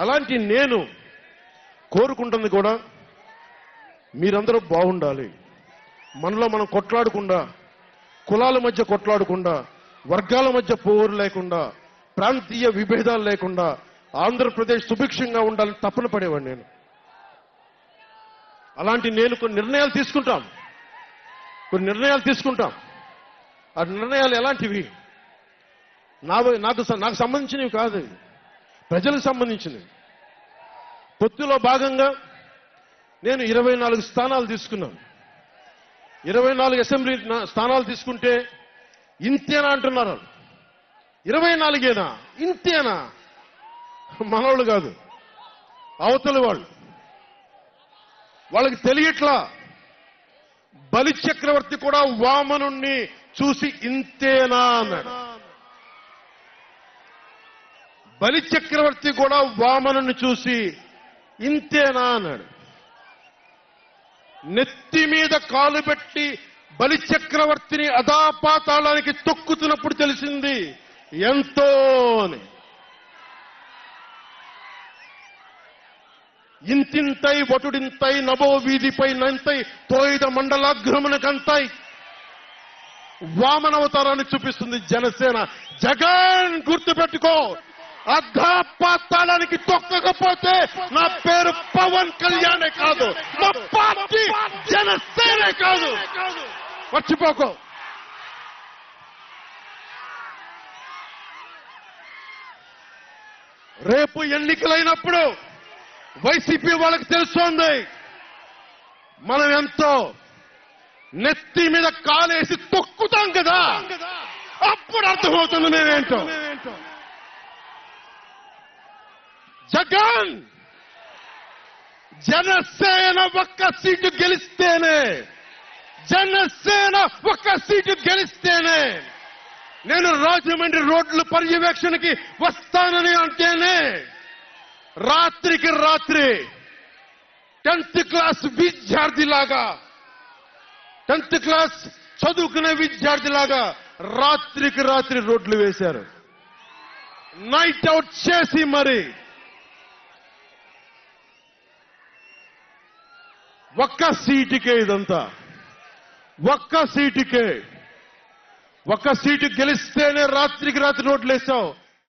అలాంటి నేను కోరుకుంటుంది కూడా మీరందరూ బాగుండాలి. మనలో మనం కొట్లాడకుండా, కులాల మధ్య కొట్లాడకుండా, వర్గాల మధ్య పోరు లేకుండా, ప్రాంతీయ విభేదాలు లేకుండా ఆంధ్రప్రదేశ్ సుభిక్షంగా ఉండాలని తపన పడేవాడిని నేను. అలాంటి నేను కొన్ని నిర్ణయాలు తీసుకుంటాం. ఆ నిర్ణయాలు ఎలాంటివి? నాకు సంబంధించినవి కాదు, ప్రజలకు సంబంధించినవి. పొత్తులో భాగంగా నేను 24 స్థానాలు తీసుకున్నాను. 24 అసెంబ్లీ స్థానాలు తీసుకుంటే ఇంతేనా అంటున్నారు. 24ఏనా? ఇంతేనా? మనోళ్ళు కాదు, అవతలి వాళ్ళకి తెలియట్లా. బలి చక్రవర్తి కూడా వామనుణ్ణి చూసి ఇంతేనా అన్నాడు. బలి చక్రవర్తి కూడా వామనుణ్ణి చూసి ఇంతేనా అన్నాడు. నెత్తి మీద కాలు పెట్టి బలి చక్రవర్తిని అధాపాతాళానికి తొక్కుతున్నప్పుడు తెలిసింది ఎంతో అని. ఇంతింతై వటుడింతై నభో వీధిపై నంతై తోయిద మండలాగ్రమణకంతై వామనవతారాన్ని చూపిస్తుంది జనసేన. జగన్ గుర్తుపెట్టుకో, అధాపాతాళానికి తొక్కకపోతే నా పేరు పవన్ కళ్యాణే కాదు, నా పార్టీ జనసేనే కాదు, మర్చిపోకో. రేపు ఎన్నికలైనప్పుడు వైసీపీ వాళ్ళకి తెలుస్తోంది మనం ఎంతో. నెత్తి మీద కాలేసి తొక్కుతాం కదా, అప్పుడు అర్థమవుతుంది నేనేంటో. జగన్ జనసేన ఒక్క సీటు గెలిస్తేనే నేను రాజమండ్రి రోడ్ల పర్యవేక్షణకి వస్తానని అంటేనే రాత్రికి రాత్రి 10th క్లాస్ విద్యార్థిలాగా, 10th క్లాస్ చదువుకునే విద్యార్థిలాగా రాత్రికి రాత్రి రోడ్లు వేశారు. నైట్ అవుట్ చేసి మరి ఒక్క సీటుకే ఇదంతా. ఒక్క సీటు గెలిస్తేనే రాత్రికి రాత్రి రోడ్లు వేశావు.